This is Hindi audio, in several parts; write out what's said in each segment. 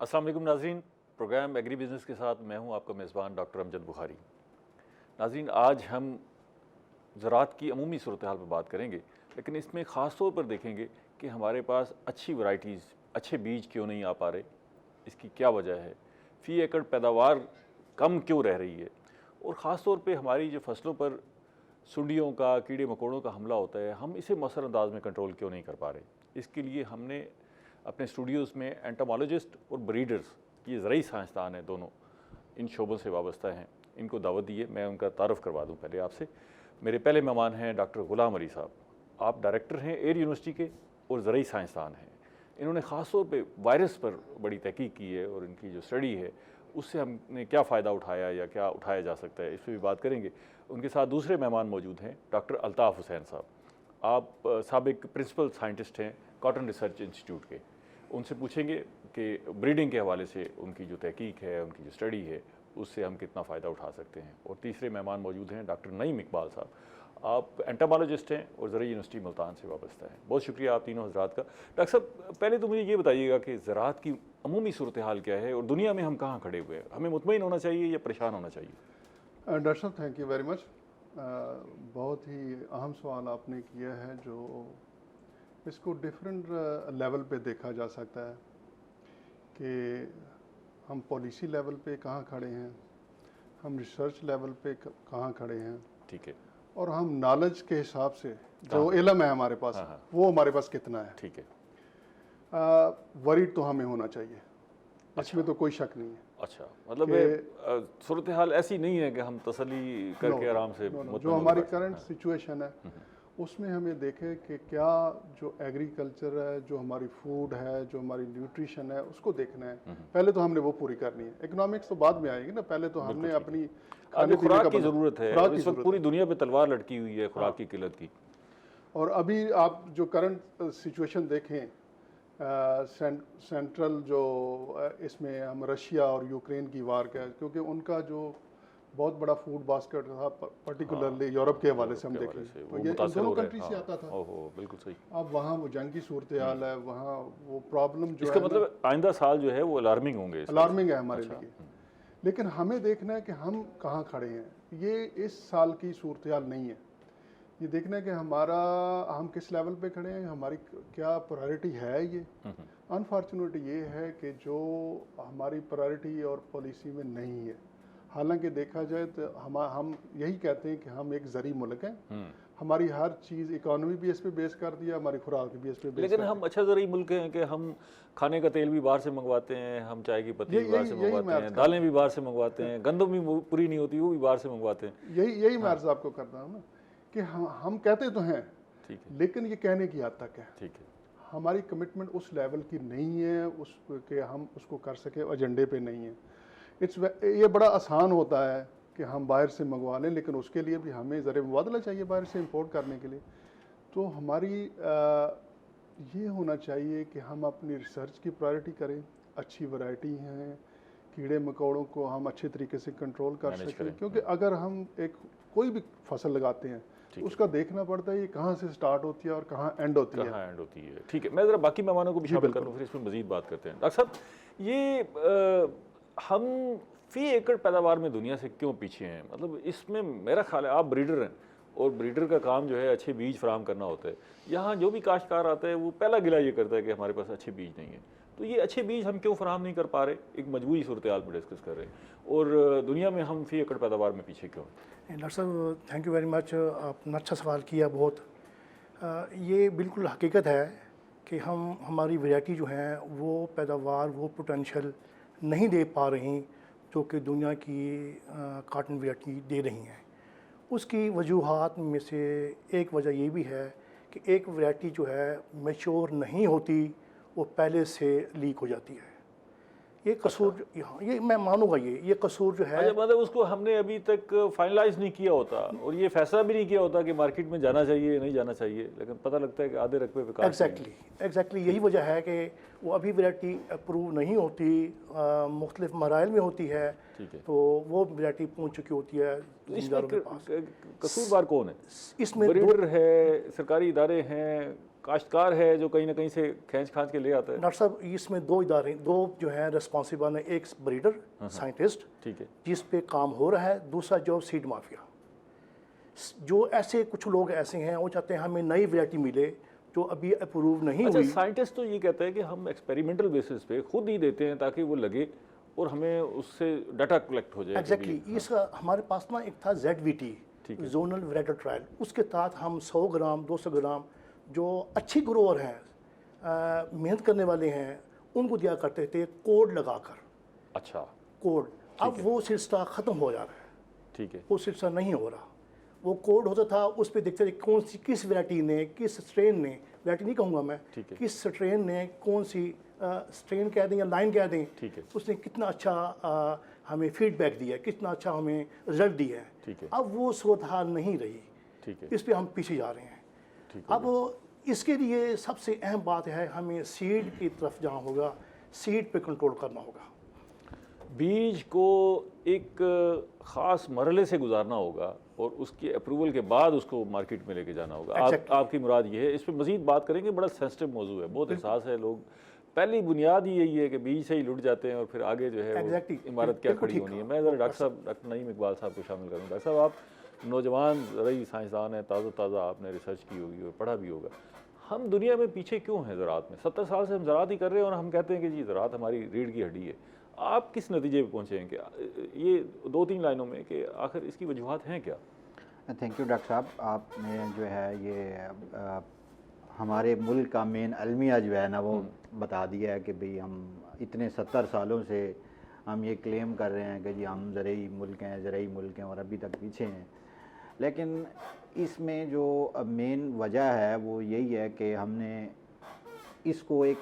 अस्सलाम वालेकुम नाज़रीन, प्रोग्राम एग्री बिज़नेस के साथ मैं हूं आपका मेज़बान डॉक्टर अमजद बुखारी। नाज़रीन, आज हम ज़राअत की अमूमी सूरत हाल पर बात करेंगे, लेकिन इसमें ख़ास तौर पर देखेंगे कि हमारे पास अच्छी वैराइटीज़, अच्छे बीज क्यों नहीं आ पा रहे, इसकी क्या वजह है, फ़ी एकड़ पैदावार कम क्यों रह रही है, और ख़ास तौर पे हमारी जो फसलों पर सुंडियों का, कीड़े मकोड़ों का हमला होता है, हम इसे मौसर अंदाज में कंट्रोल क्यों नहीं कर पा रहे। इसके लिए हमने अपने स्टूडियोज़ में एंटोमोलॉजिस्ट और ब्रीडर्स, ये ज़रूरी साइंसदान हैं, दोनों इन शोबों से वाबस्ता हैं, इनको दावत दी है। मैं उनका तारुफ़ करवा दूं पहले आपसे। मेरे पहले मेहमान हैं डॉक्टर ग़ुलाम अली साहब। आप डायरेक्टर हैं एयर यूनिवर्सिटी के और ज़रूरी साइंसदान हैं। इन्होंने ख़ास तौर पे वायरस पर बड़ी तहकीक की है और इनकी जो स्टडी है उससे हमने क्या फ़ायदा उठाया या क्या उठाया जा सकता है, इस पर भी बात करेंगे। उनके साथ दूसरे मेहमान मौजूद हैं डॉक्टर अल्ताफ़ हुसैन साहब। आप साबिक प्रिंसिपल साइंटिस्ट हैं कॉटन रिसर्च इंस्टीट्यूट के। उनसे पूछेंगे कि ब्रीडिंग के हवाले से उनकी जो तहकीक है, उनकी जो स्टडी है, उससे हम कितना फ़ायदा उठा सकते हैं। और तीसरे मेहमान मौजूद हैं डॉक्टर नईम इकबाल साहब। आप एंटोमोलॉजिस्ट हैं और ज़रूरी यूनिवर्सिटी मुल्तान से वाबस्ता हैं। बहुत शुक्रिया आप तीनों हज़रात का। डॉक्टर साहब, पहले तो मुझे ये बताइएगा कि ज़राअत की अमूमी सूरत हाल क्या है और दुनिया में हम कहाँ खड़े हुए हैं, हमें मुतमईन होना चाहिए या परेशान होना चाहिए? डॉक्टर साहब, थैंक यू वेरी मच। बहुत ही अहम सवाल आपने किया है, जो इसको डिफरेंट लेवल पे देखा जा सकता है कि हम पॉलिसी लेवल पे कहाँ खड़े हैं, हम रिसर्च लेवल पे कहाँ खड़े हैं, ठीक है, और हम नॉलेज के हिसाब से जो इल्म है हमारे पास, वो हमारे पास कितना है। ठीक है। वरीड तो हमें होना चाहिए, इसमें तो कोई शक नहीं है। अच्छा, मतलब सूरत हाल ऐसी नहीं है कि हम तसल्ली करके आराम से जो हमारी करंट सिचुएशन है उसमें हमें देखें कि क्या जो एग्रीकल्चर है, जो हमारी फूड है, जो हमारी न्यूट्रिशन है, उसको देखना है। पहले तो हमने वो पूरी करनी है। इकोनॉमिक्स तो बाद में आएगी ना, पहले तो हमने अपनी खुराक की ज़रूरत है। इस वक्त पूरी दुनिया पे तलवार लटकी हुई है खुराक की किल्लत की। और अभी आप जो करंट सिचुएशन देखें, सेंट्रल जो इसमें हम रशिया और यूक्रेन की वार का, क्योंकि उनका जो बहुत बड़ा फूड बास्केट था, पर्टिकुलरली यूरोप के हवाले से हम देखें तो ये दोनों कंट्री से आता था। बिल्कुल सही। अब वहाँ वो जंग की सूरत हाल है, वहाँ वो प्रॉब्लम जो इसका मतलब आइंदा साल जो है वो अलार्मिंग होंगे, अलार्मिंग है हमारे लिए। लेकिन हमें देखना है कि हम कहाँ खड़े हैं। ये इस साल की सूरत हाल नहीं है। ये देखना है कि हम किस लेवल पे खड़े हैं, हमारी क्या प्रायोरिटी है। ये अनफॉर्चुनेट ये है कि जो हमारी प्रायोरिटी और पॉलिसी में नहीं है। हालांकि देखा जाए तो हम यही कहते हैं कि हम एक ज़री मुल्क हैं। हमारी हर चीज़, इकोनॉमी भी इस पे बेस कर दिया, हमारी खुराक भी इस पे बेस। लेकिन हम अच्छा ज़रूरी मुल्क हैं कि हम खाने का तेल भी बाहर से मंगवाते हैं, हम चाय की पत्ती भी बाहर से मंगवाते हैं, दालें भी बाहर से मंगवाते हैं, गंदम भी पूरी नहीं होती वो भी बाहर से मंगवाते हैं। यही मैं अर्ज़ आपको करता हूँ ना कि हम कहते तो हैं, ठीक है, लेकिन ये कहने की हद तक है। ठीक है, हमारी कमिटमेंट उस लेवल की नहीं है उस कि हम उसको कर सके, एजेंडे पे नहीं है। ये बड़ा आसान होता है कि हम बाहर से मंगवा लें, लेकिन उसके लिए भी हमें ज़रा मुबादला चाहिए बाहर से इंपोर्ट करने के लिए। तो हमारी ये होना चाहिए कि हम अपनी रिसर्च की प्रायोरिटी करें, अच्छी वैरायटी हैं, कीड़े मकोड़ों को हम अच्छे तरीके से कंट्रोल कर सकें। क्योंकि अगर हम कोई भी फसल लगाते हैं उसका देखना पड़ता है ये कहाँ से स्टार्ट होती है और कहाँ एंड होती है। ठीक है, मैं ज़रा बाकी मेहमानों को भी शामिल कर लूँ, फिर इसमें मज़ीद बात करते हैं। डॉक्टर साहब, ये हम फ़ी एकड़ पैदावार में दुनिया से क्यों पीछे हैं? मतलब इसमें मेरा ख्याल है, आप ब्रीडर हैं और ब्रीडर का काम जो है अच्छे बीज फराहम करना होता है। यहाँ जो भी काश्तकार आता है वो पहला गिला ये करता है कि हमारे पास अच्छे बीज नहीं है। तो ये अच्छे बीज हम क्यों फराहम नहीं कर पा रहे? एक मजबूरी सूरत हाल पर डिस्कस कर रहे हैं, और दुनिया में हम फ़ी एकड़ पैदावार में पीछे क्यों? डॉक्टर साहब, थैंक यू वेरी मच। आपने अच्छा सवाल किया। बहुत ये बिल्कुल हकीकत है कि हमारी वैरायटी जो है वो पैदावार, वो पोटेंशियल नहीं दे पा रही जो कि दुनिया की कॉटन वैरायटी दे रही हैं। उसकी वजूहात में से एक वजह ये भी है कि एक वैरायटी जो है मैच्योर नहीं होती, वो पहले से लीक हो जाती है। ये कसूर, ये मैं मानूंगा, ये कसूर जो है, मतलब उसको हमने अभी तक फाइनलाइज नहीं किया होता और ये फैसला भी नहीं किया होता कि मार्केट में जाना चाहिए नहीं जाना चाहिए, लेकिन पता लगता है कि आधे रकबे पे एग्जैक्टली यही वजह है कि वो अभी वैरायटी अप्रूव नहीं होती, मुख्तलिफ मराइल में होती है। तो वो वैरायटी पहुँच चुकी होती है ज़मींदारों के पास। कसूरवार कौन है? इसमें ब्रीडर है, सरकारी इदारे हैं, काश्तकार है जो कहीं ना कहीं से खींच खांच के ले आता है? डॉक्टर साहब इसमें दो इदारे, दो जो हैं रिस्पॉन्सिबल हैं, एक ब्रीडर साइंटिस्ट ठीक है, जिस पे काम हो रहा है, दूसरा जो सीड माफिया। जो ऐसे कुछ लोग ऐसे हैं वो चाहते हैं हमें नई वैरायटी मिले जो अभी अप्रूव नहीं अच्छा, हुई। साइंटिस्ट तो ये कहते हैं कि हम एक्सपेरिमेंटल बेसिस पे खुद ही देते हैं ताकि वो लगे और हमें उससे डाटा कलेक्ट हो जाए। एग्जैक्टली इसका हमारे पास ना एक था ZVT, जोनल वैरायटी ट्रायल, उसके तहत हम 100 ग्राम 200 ग्राम जो अच्छी ग्रोअर हैं, मेहनत करने वाले हैं, उनको दिया करते थे कोड लगाकर। अच्छा, कोड अब वो सिलसिला ख़त्म हो जा रहा है, ठीक है, वो सिलसिला नहीं हो रहा। वो कोड होता था, उस पर देखते थे कौन सी किस वैरायटी ने, किस स्ट्रेन ने, वैरायटी नहीं कहूँगा मैं, ठीक है, किस स्ट्रेन ने कौन सी स्ट्रेन कह दें या लाइन कह दें, ठीक है, उसने कितना अच्छा हमें फीडबैक दिया है, कितना अच्छा हमें रिजल्ट दिया है। ठीक है, अब वो सूरत हाल नहीं रही, ठीक है, इस पे हम पीछे जा रहे हैं। ठीक है। अब इसके लिए सबसे अहम बात है हमें सीड की तरफ जाना होगा, सीड पे कंट्रोल करना होगा। बीज को एक ख़ास मरहले से गुजारना होगा और उसकी अप्रूवल के बाद उसको मार्केट में लेके जाना होगा। आपकी मुराद ये है। इस पर मज़ीद बात करेंगे, बड़ा सेंसिटिव मौजू है, बहुत एहसास है। लोग पहली बुनियाद ही यही है कि बीज से ही लुट जाते हैं और फिर आगे जो है वो इमारत क्या खड़ी होनी है। मैं ज़रा डॉक्टर नईम इकबाल साहब को शामिल करूँ। डॉक्टर साहब, आप नौजवान रही साइंसदान हैं, ताज़ा आपने रिसर्च की होगी और पढ़ा भी होगा। हम दुनिया में पीछे क्यों हैं ज़राअत में? 70 साल से हम ज़राअत ही कर रहे हैं और हम कहते हैं कि जी ज़राअत हमारी रीढ़ की हड्डी है। आप किस नतीजे पे पहुँचे हैं कि ये 2-3 लाइनों में कि आखिर इसकी वजूहत हैं क्या? थैंक यू डॉक्टर साहब, आपने जो है ये हमारे मुल्क का मेन अलमिया जो है ना वो बता दिया है कि भाई हम इतने 70 सालों से हम ये क्लेम कर रहे हैं कि जी हम ज़रूरी मुल्क हैं और अभी तक पीछे हैं। लेकिन इसमें जो मेन वजह है वो यही है कि हमने इसको एक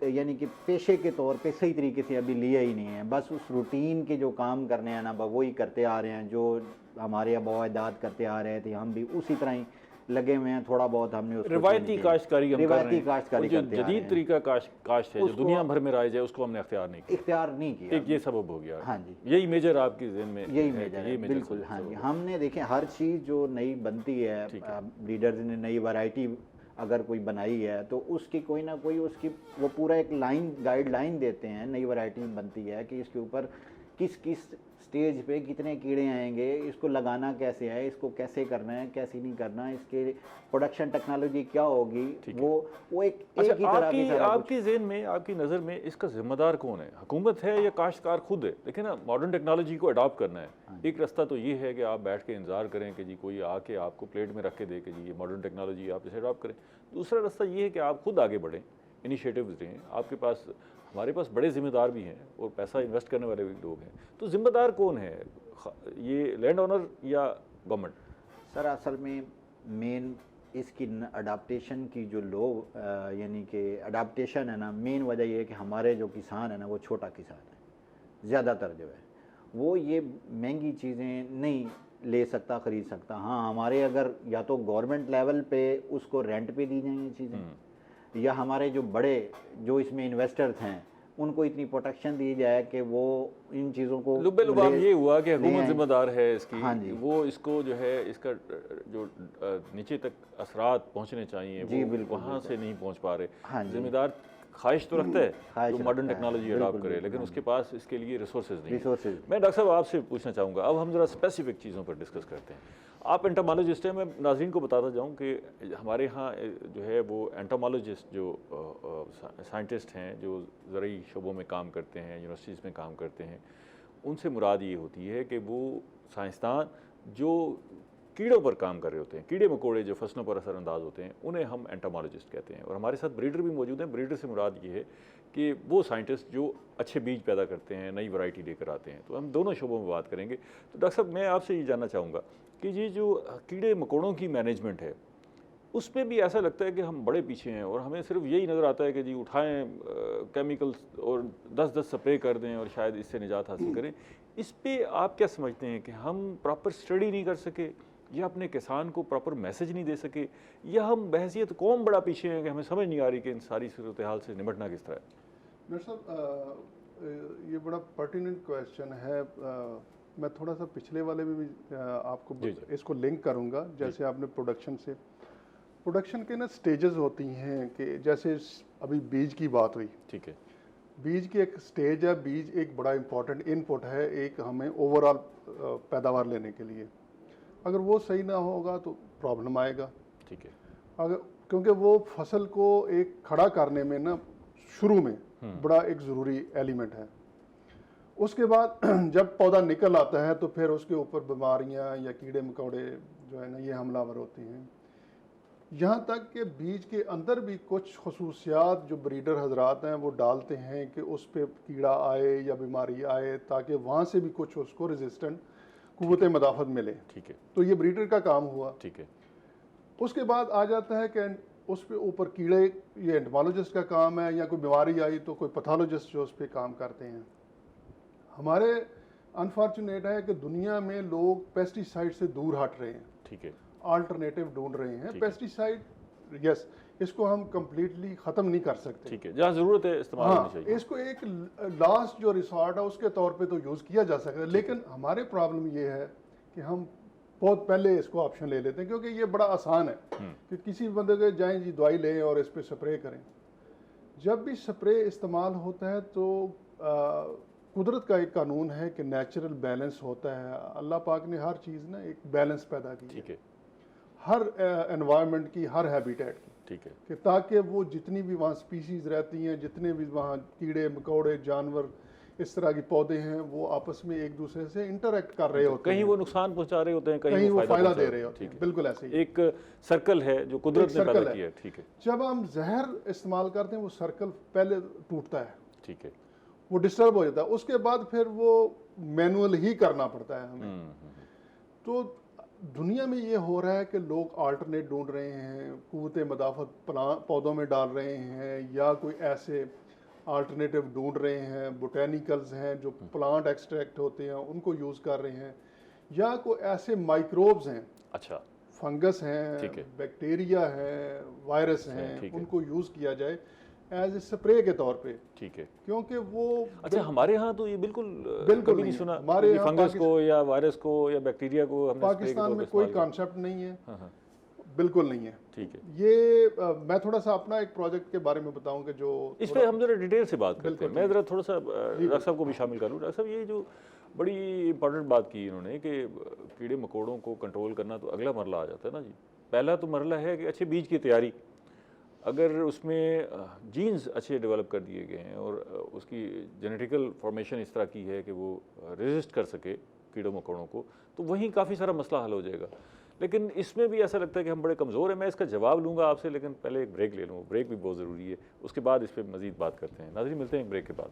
यानी कि पेशे के तौर पे सही तरीके से अभी लिया ही नहीं है। बस उस रूटीन के जो काम करने हैं ना वही करते आ रहे हैं, जो हमारे आबा अजदाद करते आ रहे थे, हम भी उसी तरह ही लगे हुए हैं। थोड़ा बहुत हमने उसको रिवायती काश्तकारी करते हैं। जो करते जदीद तरीका काश्त है जो दुनिया भर में राइज है उसको हमने इख्तियार नहीं किया। एक ये सबब हो गया। हाँ जी, यही मेजर आपकी ज़हन में? यही मेजर है, बिल्कुल। हाँ जी, हमने देखें हर चीज़ जो नई बनती है, ब्रीडर्स ने नई वैरायटी अगर कोई बनाई है तो उसकी कोई ना कोई उसकी वो पूरा एक गाइडलाइन देते हैं। नई वैरायटी बनती है कि इसके ऊपर किस स्टेज पे कितने कीड़े आएंगे, इसको लगाना कैसे है, इसको कैसे करना है, कैसे नहीं करना, इसके प्रोडक्शन टेक्नोलॉजी क्या होगी, वो एक ही तरह की आपकी ज़हन में, आपकी नज़र में इसका जिम्मेदार कौन है? हुकूमत है या काश्तकार खुद है? देखिए ना, मॉडर्न टेक्नोलॉजी को अडॉप्ट करना है। एक रास्ता तो ये है कि आप बैठ के इंतज़ार करें कि जी कोई आके आपको प्लेट में रख के दे कि जी ये मॉडर्न टेक्नोलॉजी आप इसे अडॉप्ट करें। दूसरा रास्ता ये है कि आप खुद आगे बढ़ें, इनिशिएटिव्स दें। आपके पास, हमारे पास बड़े ज़िम्मेदार भी हैं और पैसा इन्वेस्ट करने वाले भी लोग हैं। तो ज़िम्मेदार कौन है, ये लैंड ओनर या गवर्नमेंट? सर असल में मेन इसकी अडाप्टेशन की जो लोग यानी कि अडाप्टेशन है ना, मेन वजह ये है कि हमारे जो किसान है ना वो छोटा किसान है। ज़्यादातर जो है वो ये महंगी चीज़ें नहीं ले सकता, ख़रीद सकता। हाँ, हमारे अगर या तो गवर्नमेंट लेवल पे उसको रेंट पे दी जाएंगी चीज़ें, या हमारे जो बड़े जो इसमें इन्वेस्टर्स हैं उनको इतनी प्रोटेक्शन दी जाए कि वो इन चीज़ों को लुब्बे-लुबाब ये हुआ कि हुकूमत जिम्मेदार है इसकी। हाँ जी, वो इसको जो है इसका जो नीचे तक असरात पहुंचने चाहिए वो वहाँ से नहीं पहुंच पा रहे। हाँ जी, जिम्मेदार ख्वाहिश तो रखता है जो मॉडर्न टेक्नोलॉजी अडॉप्ट करे, लेकिन उसके पास इसके लिए रिसोर्सेज नहीं है। मैं डॉक्टर साहब आपसे पूछना चाहूँगा, अब हम ज़रा स्पेसिफिक चीज़ों पर डिस्कस करते हैं। आप एंटोमोलॉजिस्ट हैं, मैं नाज़रीन को बताता जाऊँ कि हमारे यहाँ जो है वो एंटोमोलॉजिस्ट जो साइंटिस्ट हैं जो ज़रूरी शोबों में काम करते हैं, यूनिवर्सिटीज़ में काम करते हैं, उनसे मुराद ये होती है कि वो साइंसदान जो कीड़ों पर काम कर रहे होते हैं, कीड़े मकोड़े जो फसलों पर असरअंदाज होते हैं, उन्हें हम एंटोमोलॉजिस्ट कहते हैं। और हमारे साथ ब्रीडर भी मौजूद हैं। ब्रीडर से मुराद ये है कि वो साइंटिस्ट जो अच्छे बीज पैदा करते हैं, नई वैरायटी लेकर आते हैं। तो हम दोनों शोबों में बात करेंगे। तो डॉक्टर साहब, मैं आपसे ये जानना चाहूँगा कि ये जो कीड़े मकोड़ों की मैनेजमेंट है उसमें भी ऐसा लगता है कि हम बड़े पीछे हैं और हमें सिर्फ यही नज़र आता है कि जी उठाएं केमिकल्स और 10-10 स्प्रे कर दें और शायद इससे निजात हासिल करें। इस पे आप क्या समझते हैं कि हम प्रॉपर स्टडी नहीं कर सके, या अपने किसान को प्रॉपर मैसेज नहीं दे सके, या हम बहसियत कौम बड़ा पीछे हैं कि हमें समझ नहीं आ रही कि इन सारी सूरत हाल से निपटना किस तरह है? डॉक्टर साहब, ये बड़ा पर्टिनेंट क्वेश्चन है। मैं थोड़ा सा पिछले वाले में भी आपको इसको लिंक करूंगा, जैसे आपने प्रोडक्शन के ना स्टेजेस होती हैं कि जैसे अभी बीज की बात हुई, ठीक है, बीज की एक स्टेज है, बीज एक बड़ा इंपॉर्टेंट इनपुट है एक हमें ओवरऑल पैदावार लेने के लिए। अगर वो सही ना होगा तो प्रॉब्लम आएगा। ठीक है, अगर क्योंकि वो फसल को एक खड़ा करने में ना शुरू में बड़ा एक ज़रूरी एलिमेंट है। उसके बाद जब पौधा निकल आता है तो फिर उसके ऊपर बीमारियां या कीड़े मकोड़े जो है ना ये हमलावर होती हैं। यहाँ तक कि बीज के अंदर भी कुछ खसूसियात जो ब्रीडर हजरात हैं वो डालते हैं कि उस पर कीड़ा आए या बीमारी आए ताकि वहाँ से भी कुछ उसको रेजिस्टेंट कुव्वत मदाफत मिले। ठीक है, तो ये ब्रीडर का काम हुआ। ठीक है, उसके बाद आ जाता है कि उस पे ऊपर कीड़े, ये एंटोमोलॉजिस्ट का काम है, या कोई बीमारी आई तो कोई पैथोलॉजिस्ट जो उस पर काम करते हैं। हमारे अनफॉर्चुनेट है कि दुनिया में लोग पेस्टिसाइड से दूर हट रहे हैं, ठीक है, अल्टरनेटिव ढूंढ रहे हैं। ठीक है। पेस्टिसाइड, यस, इसको हम कम्प्लीटली ख़त्म नहीं कर सकते। ठीक है, जहाँ ज़रूरत है इस्तेमाल हाँ, होनी चाहिए। इसको एक लास्ट जो रिसॉर्ट है उसके तौर पे तो यूज़ किया जा सकता है, लेकिन हमारे प्रॉब्लम ये है कि हम बहुत पहले इसको ऑप्शन ले लेते हैं क्योंकि ये बड़ा आसान है कि किसी बंदे के जाएं जी दवाई लें और इस पर स्प्रे करें। जब भी स्प्रे इस्तेमाल होता है तो कुदरत का एक कानून है कि नेचुरल बैलेंस होता है। अल्लाह पाक ने हर चीज़ ना एक बैलेंस पैदा की है, ठीक है, हर एनवायरनमेंट की, हर हैबिटेट की, ठीक है, कि ताकि वो जितनी भी वहाँ स्पीशीज़ रहती हैं, जितने भी वहाँ कीड़े मकोड़े जानवर इस तरह के पौधे हैं, वो आपस में एक दूसरे से इंटरेक्ट कर रहे होते कहीं हैं। वो नुकसान पहुंचा रहे होते हैं, कहीं वो फायदा पहुंचा दे रहे होते ठीक हैं। है, बिल्कुल ऐसे ही एक सर्कल है जो कुदरत ने सर्कल पैदा है। किया है। ठीक है, जब हम जहर इस्तेमाल करते हैं वो सर्कल पहले टूटता है, ठीक है, वो डिस्टर्ब हो जाता है, उसके बाद फिर वो मैनुअल ही करना पड़ता है हमें। तो दुनिया में ये हो रहा है कि लोग अल्टरनेट ढूंढ रहे हैं, कुव्वत मदाफत पौधों में डाल रहे हैं, या कोई ऐसे अल्टरनेटिव ढूंढ रहे हैं, बोटेनिकल्स हैं जो प्लांट एक्सट्रैक्ट होते हैं उनको यूज़ कर रहे हैं, या कोई ऐसे माइक्रोब्स हैं, अच्छा, फंगस ठीक हैं, है। बैक्टीरिया हैं, वायरस ठीक हैं, है। उनको यूज़ किया जाए एज ए स्प्रे के तौर पे, ठीक है। क्योंकि वो अच्छा, हमारे यहाँ तो ये बिल्कुल बिल्कुल कभी नहीं नहीं है। सुना हमारे कि यहाँ फंगस को या वायरस को या बैक्टीरिया को हमने स्प्रे के पाकिस्तान तौर में पे कोई इस्तेमाल किया। कॉन्सेप्ट नहीं है, हाँ, हाँ, बिल्कुल नहीं है। ठीक है। ये मैं थोड़ा सा अपना एक प्रोजेक्ट के बारे में बताऊं कि जो इस पे हम जरा डिटेल से बात करते हैं। बिल्कुल, मैं ज़रा थोड़ा सा डॉक्टर साहब को भी शामिल करूँ। डॉक्टर साहब, ये जो बड़ी इंपॉर्टेंट बात की इन्होंने कि कीड़े मकोड़ों को कंट्रोल करना, तो अगला मरला आ जाता है ना जी। पहला तो मरला है कि अच्छे बीज की तैयारी, अगर उसमें जीन्स अच्छे डेवलप कर दिए गए हैं और उसकी जेनेटिकल फॉर्मेशन इस तरह की है कि वो रेजिस्ट कर सके कीड़ों मकोड़ों को, तो वहीं काफ़ी सारा मसला हल हो जाएगा। लेकिन इसमें भी ऐसा लगता है कि हम बड़े कमज़ोर हैं। मैं इसका जवाब लूँगा आपसे, लेकिन पहले एक ब्रेक ले लूँ। ब्रेक भी बहुत ज़रूरी है, उसके बाद इस पर मज़ीद बात करते हैं। नाज़रीन, मिलते हैं एक ब्रेक के बाद।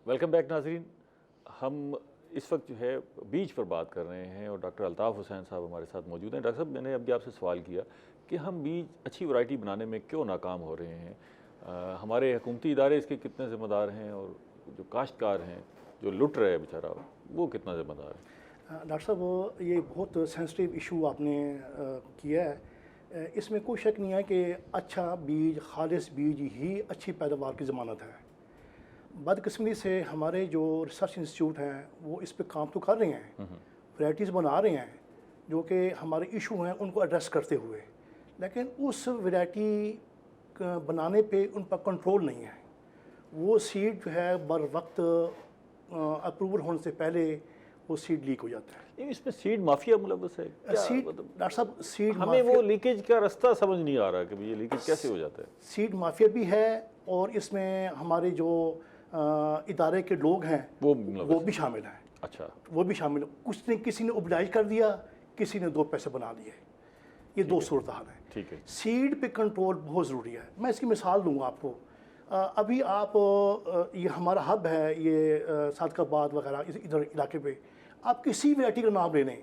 वेलकम बैक नाज़रीन। हम इस वक्त जो है बीज पर बात कर रहे हैं और डॉक्टर अल्ताफ़ हुसैन साहब हमारे साथ मौजूद हैं। डॉक्टर साहब, मैंने अभी आपसे सवाल किया कि हम बीज अच्छी वैरायटी बनाने में क्यों नाकाम हो रहे हैं। हमारे हुकूमती इदारे इसके कितने ज़िम्मेदार हैं, और जो काश्तकार हैं, जो लुट रहे हैं बेचारा, वो कितना ज़िम्मेदार है। डॉक्टर साहब, ये बहुत सेंसिटिव इशू आपने किया है। इसमें कोई शक नहीं है कि अच्छा बीज, खालिस बीज ही अच्छी पैदावार की ज़मानत है। बदकिस्मती से हमारे जो रिसर्च इंस्टीट्यूट हैं वो इस पे काम तो कर रहे हैं, वैराइटीज़ बना रहे हैं जो कि हमारे इशू हैं उनको एड्रेस करते हुए, लेकिन उस वैरायटी बनाने पे उन पर कंट्रोल नहीं है। वो सीड जो है बर वक्त अप्रूवल होने से पहले वो सीड लीक हो जाता है। इसमें सीड माफिया मुलव्वस है क्या? सीड, मतलब डॉक्टर साहब, सीड हमें वो लीकेज का रास्ता समझ नहीं आ रहा कि ये लीकेज कैसे हो जाता है। सीड माफिया भी है, और इसमें हमारे जो इदारे के लोग हैं वो भी शामिल हैं। अच्छा, वो भी शामिल, कुछ ने किसी ने ओबलाइज कर दिया, किसी ने दो पैसे बना दिए। ये दो सूरत हाल है। ठीक है। सीड पे कंट्रोल बहुत ज़रूरी है। मैं इसकी मिसाल दूंगा आपको। अभी आप ये हमारा हब है, ये सादकाबाद वगैरह इधर इलाके पे, आप किसी वैरायटी का नाम ले लें,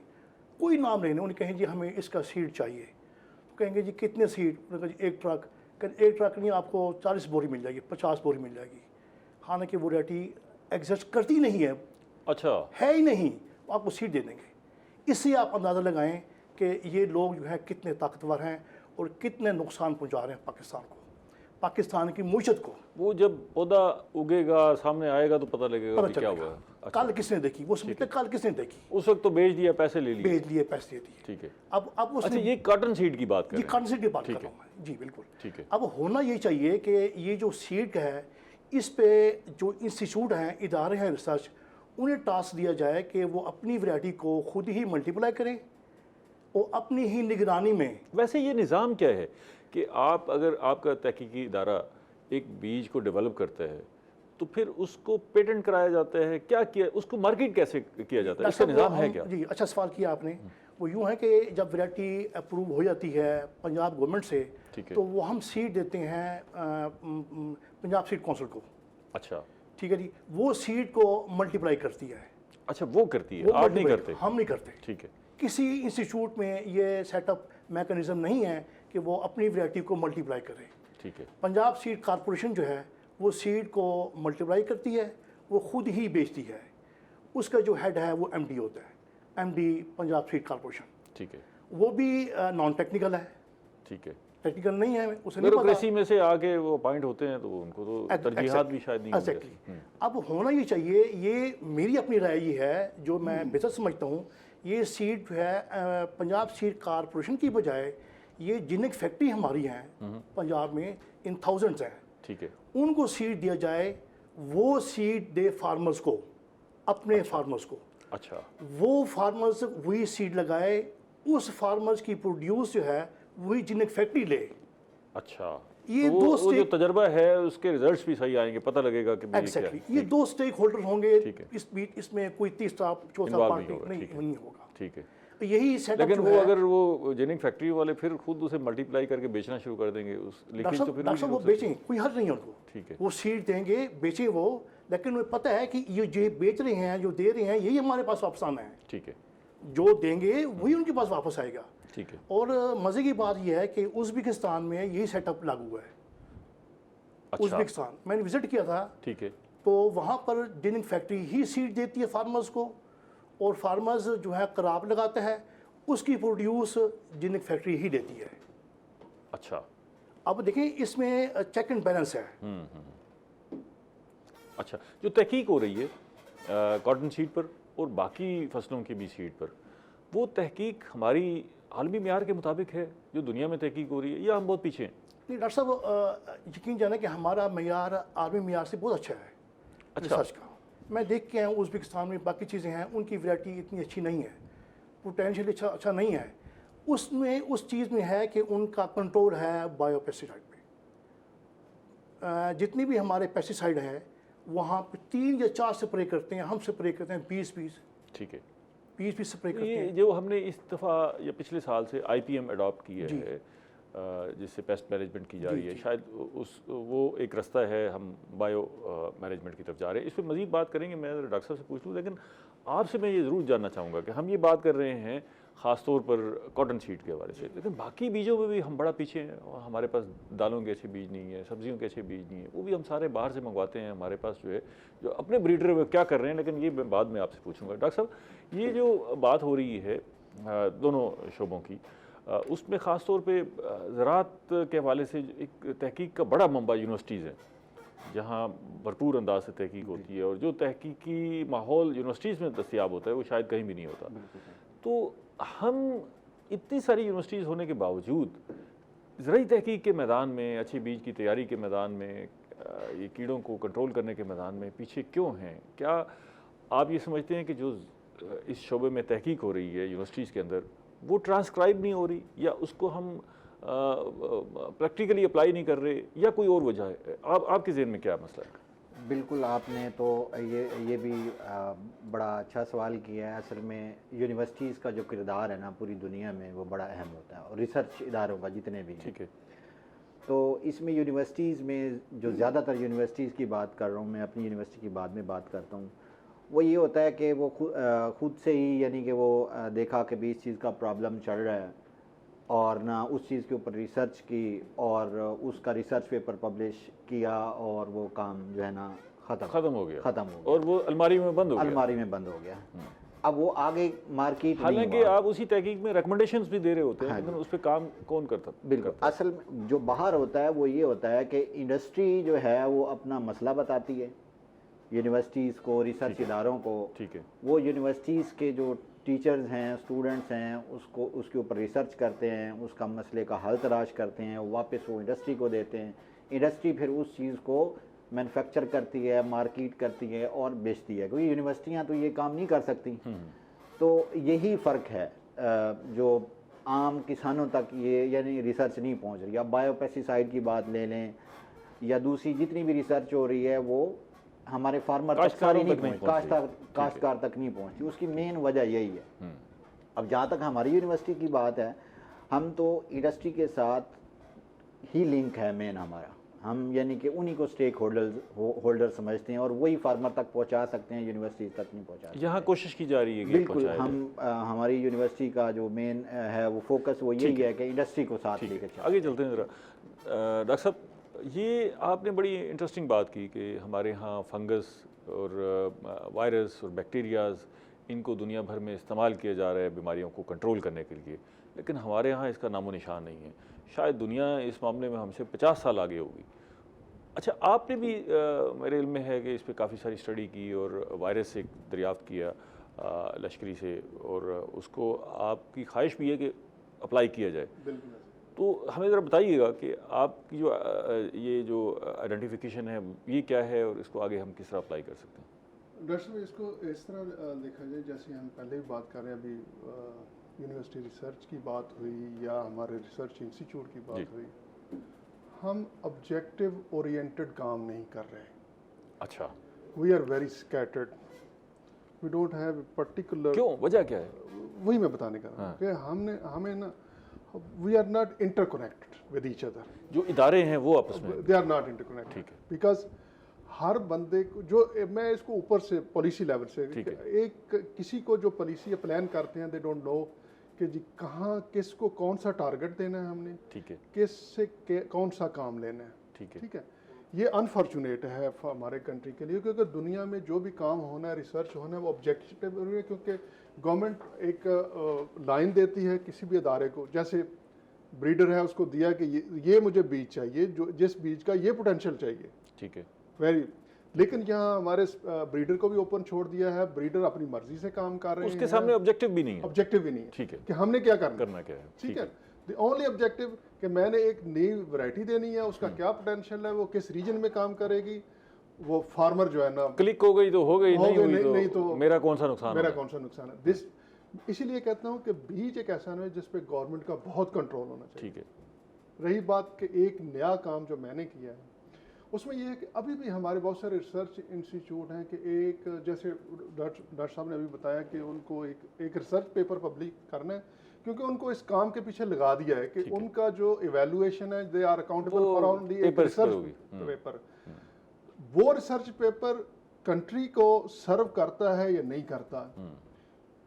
कोई नाम ले लें, उन्हें कहें जी हमें इसका सीड चाहिए, तो कहेंगे जी कितने सीड, उन्होंने कहा जी एक ट्रक। एक ट्रक नहीं, आपको 40 बोरी मिल जाएगी, 50 बोरी मिल जाएगी। हालांकि वो वैरायटी एग्जिस्ट करती नहीं है, अच्छा, है ही नहीं, आपको सीड दे देंगे। इससे आप अंदाज़ा लगाएं कि ये लोग जो है कितने ताकतवर हैं और कितने नुकसान पहुंचा रहे हैं पाकिस्तान को। पाकिस्तान की मीशत को वो जब पौधा उगेगा सामने आएगा तो पता लगेगा पता कि क्या चलेगा। हुआ है। कल किसने देखी वो समझते कल किसने देखी, उस वक्त तो बेच दिया, पैसे ले लिए। भेज लिए, पैसे दे दिए। ठीक है। अब अच्छा, उसने ये कॉटन सीड की बात कर ये रहे हैं। कॉन्सेप्ट की बात कर ठीक रहा हूँ मैं जी, बिल्कुल। ठीक है। अब होना ये चाहिए कि ये जो सीड है इस पे जो इंस्टीट्यूट हैं, इदारे हैं रिसर्च, उन्हें टास्क दिया जाए कि वो अपनी वैरायटी को खुद ही मल्टीप्लाई करें और अपनी ही निगरानी में। वैसे ये निज़ाम क्या है कि आप अगर आपका तहकीकी इदारा एक बीज को डेवलप करता है तो फिर उसको पेटेंट कराया जाता है, क्या किया, उसको मार्केट कैसे किया जाता है, इसका निज़ाम है क्या? जी, अच्छा सवाल किया आपने। वो यूँ है कि जब वैरायटी अप्रूव हो जाती है पंजाब गवर्नमेंट से, ठीक है। तो वो हम सीड देते हैं पंजाब सीड काउंसिल को। अच्छा। ठीक है जी, वो सीड को मल्टीप्लाई करती है। अच्छा, वो करती है, वो आप नहीं multiply- करते? हम नहीं करते। ठीक है। किसी इंस्टीट्यूट में ये सेटअप मैकेनिज्म नहीं है कि वो अपनी वैरायटी को मल्टीप्लाई करे। ठीक है। पंजाब सीड कॉरपोरेशन जो है वो सीड को मल्टीप्लाई करती है, वो खुद ही बेचती है। उसका जो हेड है वो एमडी होता है, एमडी पंजाब सीड कॉरपोरेशन। ठीक है। वो भी नॉन टेक्निकल है, ठीक है। टेक्निकल नहीं है, उसे नहीं ब्यूरोक्रेसी पता। में से आके वो अपॉइंट होते हैं तो उनको तो तरजीहात भी शायद नहीं होती। Exactly। अब होना ये चाहिए, ये मेरी अपनी राय ये है जो मैं बेहतर समझता हूँ, ये सीड जो है पंजाब सीड कॉरपोरेशन की बजाय ये जिन फैक्ट्री हमारी हैं पंजाब में इन थाउजेंड्स हैं, ठीक है। उनको सीड दिया जाए, वो सीड दे फार्मर्स को, अपने फार्मर्स को। अच्छा। वो फार्मर्स वही सीड लगाए, उस फार्मर्स की प्रोड्यूस जो है वही जिनक फैक्ट्री ले। अच्छा, ये तो वो दो जो स्टेक तजर्बा है उसके रिजल्ट्स भी सही आएंगे, पता लगेगा कि भाई क्या एग्जैक्टली, है। ये दो स्टेक होल्डर होंगे। ठीक है। इस बीच इसमें कोई तीसरा चौथा Involve पार्टी नहीं होगा, नहीं ठीक है। नहीं होगा। ठीक है। तो यही सेटअप लेकिन जो वो है, अगर वो जेनिक फैक्ट्री वाले फिर खुद उसे मल्टीप्लाई करके बेचना शुरू कर देंगे उस, लेकिन तो फिर डॉक्टर साहब वो बेचें, कोई हर्ज नहीं है उनको। ठीक है। वो सीड देंगे, बेचें वो, लेकिन उन्हें पता है कि ये जो बेच रहे हैं, जो दे रहे हैं, यही हमारे पास वापस आना है। ठीक है। जो देंगे वही उनके पास वापस आएगा। ठीक है। और मज़े की बात यह है कि उज़्बेकिस्तान में यही सेटअप लागू है। अच्छा। उज़्बेकिस्तान मैंने विजिट किया था, ठीक है। तो वहाँ पर जिनिंग फैक्ट्री ही सीड देती है फार्मर्स को, और फार्मर्स जो है कराप लगाता है, उसकी प्रोड्यूस जिनिंग फैक्ट्री ही देती है। अच्छा। अब देखें इसमें चेक एंड बैलेंस है। अच्छा, जो तहकीक हो रही है कॉटन सीड पर और बाकी फसलों की भी सीड पर, वो तहकीक हमारी आलमी मेयार के मुताबिक है जो दुनिया में तहकीक हो रही है, या हम बहुत पीछे हैं? नहीं डॉक्टर साहब, यकीन जाना कि हमारा मेयार आलमी मेयार से बहुत अच्छा है। अच्छा। रिसर्च का मैं देख के आया हूँ, उज़्बेकिस्तान में बाकी चीज़ें हैं, उनकी वैरायटी इतनी अच्छी नहीं है, पोटेंशियल अच्छा नहीं है। उसमें उस चीज़ में है कि उनका कंट्रोल है बायोपेस्टिसाइड पे। जितनी भी हमारे पेस्टिसाइड है वहाँ पे 3 या 4 स्प्रे करते हैं, हम स्प्रे करते हैं 20 ठीक है। 20 स्प्रे करते ये हैं। जो हमने इस दफ़ा या पिछले साल से IPM अडॉप्ट किया जी। है, जिससे पेस्ट मैनेजमेंट की जा रही है, जी। शायद उस वो एक रास्ता है, हम बायो मैनेजमेंट की तरफ जा रहे हैं। इस पर मज़ीद बात करेंगे, मैं डॉक्टर साहब से पूछ लूँ, लेकिन आपसे मैं ये ज़रूर जानना चाहूँगा कि हम ये बात कर रहे हैं ख़ास तौर पर कॉटन सीड के हवाले से, लेकिन बाकी बीजों में भी हम बड़ा पीछे हैं। और हमारे पास दालों के अच्छे बीज नहीं है, सब्जियों के अच्छे बीज नहीं है, वो भी हम सारे बाहर से मंगवाते हैं। हमारे पास जो है, जो अपने ब्रीडर वो क्या कर रहे हैं, लेकिन ये मैं बाद में आपसे पूछूंगा। डॉक्टर साहब, ये जो बात हो रही है दोनों शोबों की, उसमें ख़ास तौर पे ज़राअत के हवाले से एक तहकीक का बड़ा मंबा यूनिवर्सिटीज़ हैं, जहाँ भरपूर अंदाज से तहकीक होती है, और जो तहकीकी माहौल यूनिवर्सिटीज़ में दस्तियाब होता है वो शायद कहीं भी नहीं होता। तो हम इतनी सारी यूनिवर्सिटीज़ होने के बावजूद ज़राई तहकीक के मैदान में, अच्छे बीज की तैयारी के मैदान में, ये कीड़ों को कंट्रोल करने के मैदान में पीछे क्यों हैं? क्या आप ये समझते हैं कि जो इस शोबे में तहकीक हो रही है यूनिवर्सिटीज़ के अंदर, वो ट्रांसक्राइब नहीं हो रही, या उसको हम प्रैक्टिकली अप्लाई नहीं कर रहे, या कोई और वजह है? आपके ज़हन में क्या मसला है? बिल्कुल, आपने तो ये भी बड़ा अच्छा सवाल किया है। असल में यूनिवर्सिटीज़ का जो किरदार है ना पूरी दुनिया में, वो बड़ा अहम होता है, और रिसर्च इदारों का जितने भी हैं। ठीक है। तो इसमें यूनिवर्सिटीज़ में जो ज़्यादातर यूनिवर्सिटीज़ की बात कर रहा हूँ मैं, अपनी यूनिवर्सिटी की बाद में बात करता हूँ, वो ये होता है कि वो खुद से ही, यानी कि वो देखा कि भी इस चीज़ का प्रॉब्लम चल रहा है, और ना उस चीज़ के ऊपर रिसर्च की, और उसका रिसर्च पेपर पब्लिश किया, और वो काम जो है ना ख़त्म हो गया, ख़त्म हो गया, और वो अलमारी में बंद हो गया। अलमारी में बंद हो गया। अब वो आगे मार्केट हालांकि आप उसी तहकीक में रिकमेंडेशंस भी दे रहे होते हैं, लेकिन उस पर काम कौन करता? बिल्कुल। असल में जो बाहर होता है वो ये होता है कि इंडस्ट्री जो है वो अपना मसला बताती है यूनिवर्सिटीज़ को, रिसर्च इदारों को। ठीक है। वो यूनिवर्सिटीज़ के जो टीचर्स हैं, स्टूडेंट्स हैं, उसके ऊपर रिसर्च करते हैं, उसका मसले का हल तलाश करते हैं, वापस वो इंडस्ट्री को देते हैं। इंडस्ट्री फिर उस चीज़ को मैन्युफैक्चर करती है, मार्केट करती है और बेचती है, क्योंकि यूनिवर्सिटियाँ तो ये काम नहीं कर सकती। तो यही फ़र्क है जो आम किसानों तक ये यानी रिसर्च नहीं पहुंच रही। अब बायोपेस्टिसाइड की बात ले लें या दूसरी जितनी भी रिसर्च हो रही है वो हमारे फार्मर तक सारी नहीं पहुंच, काश्तकार तक नहीं पहुंचती। उसकी मेन वजह यही है। अब जहाँ तक हमारी यूनिवर्सिटी की बात है, हम तो इंडस्ट्री के साथ ही लिंक है मेन हमारा। हम यानी कि उन्हीं को स्टेक होल्डर समझते हैं और वही फार्मर तक पहुंचा सकते हैं, यूनिवर्सिटी तक नहीं पहुंचा सकते। यहाँ कोशिश की जा रही है कि बिल्कुल। हमारी यूनिवर्सिटी का जो मेन है वो फोकस वो यही है कि इंडस्ट्री को साथ लेकर चलें। आगे चलते हैं ज़रा। डॉक्टर साहब, ये आपने बड़ी इंटरेस्टिंग बात की कि हमारे यहाँ फंगस और वायरस और बैक्टीरियाज, इनको दुनिया भर में इस्तेमाल किया जा रहा है बीमारियों को कंट्रोल करने के लिए, लेकिन हमारे यहाँ इसका नामो निशान नहीं है। शायद दुनिया इस मामले में हमसे 50 साल आगे होगी। अच्छा, आपने भी मेरे इल्म में है कि इस पर काफ़ी सारी स्टडी की और वायरस से दरियाफ्त किया लश्करी से, और उसको आपकी ख्वाहिश भी है कि अप्लाई किया जाए। तो हमें ज़रा बताइएगा कि आपकी जो ये जो आइडेंटिफिकेशन है ये क्या है और इसको आगे हम किस तरह अप्लाई कर सकते हैं? डॉक्टर साहब, इसको इस तरह देखा जाए, जैसे हम पहले भी बात कर रहे हैं, अभी यूनिवर्सिटी रिसर्च की बात हुई या हमारे रिसर्च इंस्टीट्यूट की बात हुई, हम ऑब्जेक्टिव ओरिएंटेड काम नहीं कर रहे। अच्छा। We are very scattered, we don't have particular. क्यों, वजह क्या है? वही मैं बताने का रहा हूँ कि हमें ना, we are not interconnected with each other. जो इदारे हैं वो आपस में दे आर नॉट इंटरकनेक्टेड। ठीक है। बिकॉज हर बंदे को जो, मैं इसको ऊपर से पॉलिसी लेवल से, एक किसी को जो पॉलिसी या प्लान करते हैं, दे डोंट नो कि जी कहाँ किसको कौन सा टारगेट देना है हमने, ठीक है, किस से कौन सा काम लेना है। ठीक है। ये अनफॉर्चुनेट है हमारे कंट्री के लिए, क्योंकि दुनिया में जो भी काम होना है, रिसर्च होना है, वो ऑब्जेक्टिव है, क्योंकि गवर्नमेंट एक लाइन देती है किसी भी अदारे को, जैसे ब्रीडर है उसको दिया कि ये मुझे बीज चाहिए, जो जिस बीज का ये पोटेंशियल चाहिए। ठीक है, वेरी। लेकिन यहाँ हमारे ब्रीडर को भी ओपन छोड़ दिया है, ब्रीडर अपनी मर्जी से काम कर रहे हैं, उसके सामने ऑब्जेक्टिव भी नहीं है। ऑब्जेक्टिव भी नहीं है। ठीक है, कि हमने क्या करना क्या है। ठीक है, द ओनली ऑब्जेक्टिव कि मैंने एक नई वैरायटी देनी है, उसका क्या पोटेंशियल है, वो किस रीजन में काम करेगी, वो फार्मर जो है ना, क्लिक हो गई तो हो गई, नहीं तो मेरा कौन सा नुकसान है। दिस इसीलिए कहता हूँ कि बीज एक ऐसा है जिस पे गवर्नमेंट का बहुत कंट्रोल होना चाहिए। ठीक है। रही बात कि एक नया काम जो मैंने किया है, उसमें यह है कि अभी भी हमारे बहुत सारे रिसर्च इंस्टीट्यूट हैं कि एक, जैसे डॉक्टर साहब ने अभी बताया कि उनको एक रिसर्च पेपर पब्लिक करना है, क्योंकि उनको इस काम के पीछे लगा दिया है कि उनका जो इवेल्युएशन है, they are accountable for only एक रिसर्च पेपर। वो रिसर्च पेपर कंट्री को सर्व करता है या नहीं करता।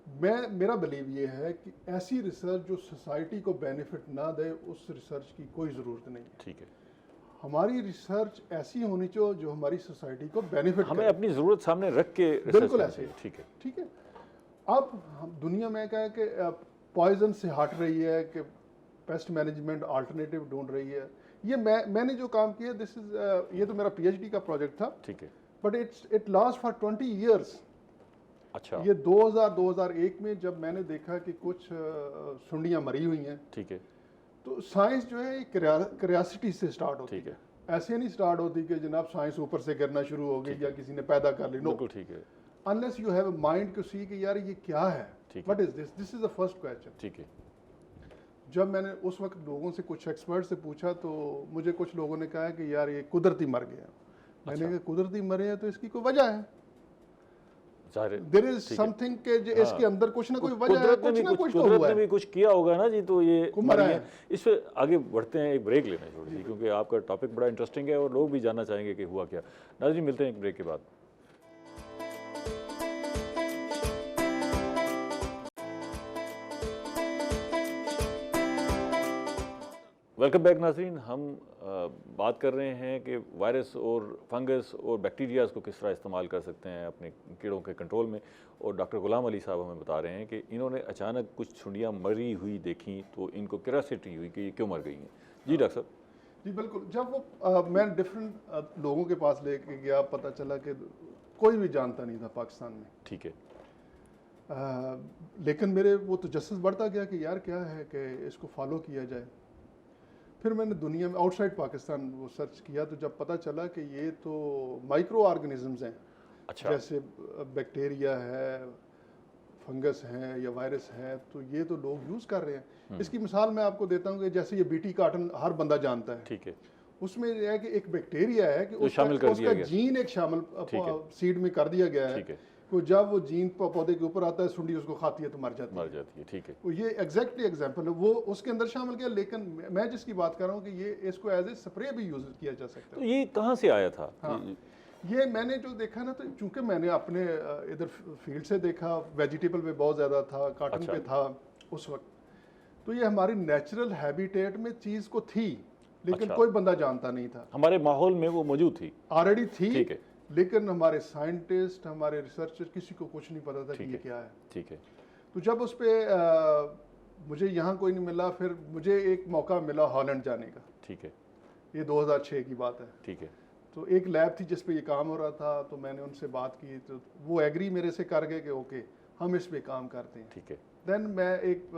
मेरा बिलीव ये है कि ऐसी रिसर्च जो सोसाइटी को बेनिफिट ना दे, उस रिसर्च की कोई ज़रूरत नहीं है। ठीक है। हमारी रिसर्च ऐसी होनी चाहिए जो हमारी सोसाइटी को बेनिफिट, हमें अपनी ज़रूरत सामने रख के बिल्कुल ऐसे। ठीक है, ठीक है। अब दुनिया में क्या है कि पॉइजन से हट रही है, कि पेस्ट मैनेजमेंट अल्टरनेटिव ढूंढ रही है। ये मैंने जो काम किया, दिस इज ये तो मेरा पीएचडी का प्रोजेक्ट था। ठीक है। But it last for 20 years. अच्छा। ये 2001 में जब मैंने देखा कि कुछ सुंडियाँ मरी हुई हैं। ठीक है। तो साइंस जो है क्यूरियोसिटी से स्टार्ट होती है, ऐसे नहीं स्टार्ट होती कि जनाब साइंस ऊपर से गिरना शुरू हो गई या किसी ने पैदा कर ली। नो, ठीक है। Unless you have a mind to see कि यार ये क्या है, what is this is the first question. ठीक है। जब मैंने उस वक्त लोगों से, कुछ एक्सपर्ट से पूछा, तो मुझे कुछ लोगों ने कहा कि यार ये कुदरती मर गया। मैंने कहा कुदरती मरे हैं तो इसकी कोई वजह है, देयर इज समथिंग के इसके अंदर कुछ ना कोई वजह है, कुछ ना कुछ तो हुआ है, कुछ किया होगा ना जी, तो ये मरा है। इस पे आगे बढ़ते हैं, एक ब्रेक लेना छोड़ दी, क्योंकि आपका टॉपिक बड़ा इंटरेस्टिंग है और लोग भी जानना चाहेंगे कि हुआ क्या। नाज़रीन, मिलते हैं एक ब्रेक के बाद। वेलकम बैक नाज़रीन। हम बात कर रहे हैं कि वायरस और फंगस और बैक्टीरियाज़ को किस तरह इस्तेमाल कर सकते हैं अपने कीड़ों के कंट्रोल में। और डॉक्टर गुलाम अली साहब हमें बता रहे हैं कि इन्होंने अचानक कुछ सुंडियाँ मरी हुई देखी तो इनको क्यूरियोसिटी हुई कि ये क्यों मर गई हैं। जी डॉक्टर साहब। जी बिल्कुल। जब वो मैं डिफरेंट लोगों के पास लेके गया, पता चला कि कोई भी जानता नहीं था पाकिस्तान में। ठीक है। लेकिन मेरे वो तो तजस्सुस बढ़ता गया कि यार क्या है कि इसको फॉलो किया जाए। फिर मैंने दुनिया में आउटसाइड पाकिस्तान वो सर्च किया तो जब पता चला कि ये तो माइक्रो ऑर्गेनिजम्स हैं। अच्छा। जैसे बैक्टीरिया है, फंगस हैं या वायरस है, तो ये तो लोग यूज़ कर रहे हैं। इसकी मिसाल मैं आपको देता हूँ कि जैसे ये बीटी काटन हर बंदा जानता है। ठीक है। उसमें यह है कि एक बैक्टीरिया है कि शामिल कर दिया उसका गया। जीन एक शामिल सीड में कर दिया गया है। ठीक है। तो जब वो जीन पौधे के ऊपर आता है, सुंडी उसको खाती है तो मर जाती है। ठीक है। तो ये एग्जैक्टली एग्जांपल है, वो उसके अंदर शामिल किया। लेकिन मैं जिसकी बात कर रहा हूँ कि ये इसको एज ए स्प्रे भी यूज किया जा सकता तो है। ये कहाँ से आया था? हाँ, ये मैंने जो देखा ना, तो चूंकि मैंने अपने इधर फील्ड से देखा, वेजिटेबल पे बहुत ज़्यादा था, कॉटन पे था उस वक्त, तो ये हमारी नेचुरल हैबिटेट में चीज़ को थी, लेकिन कोई बंदा जानता नहीं था। हमारे माहौल में वो मौजूद थी, ऑलरेडी थी। ठीक है। लेकिन हमारे साइंटिस्ट, हमारे रिसर्चर, किसी को कुछ नहीं पता था कि ये क्या है। ठीक है। तो जब उस पर मुझे यहाँ कोई नहीं मिला, फिर मुझे एक मौका मिला हॉलैंड जाने का। ठीक है। ये 2006 की बात है। ठीक है। तो एक लैब थी जिस पे ये काम हो रहा था, तो मैंने उनसे बात की, तो वो एग्री मेरे से कर गए कि ओके हम इस पे काम करते हैं। ठीक है। देन मैं एक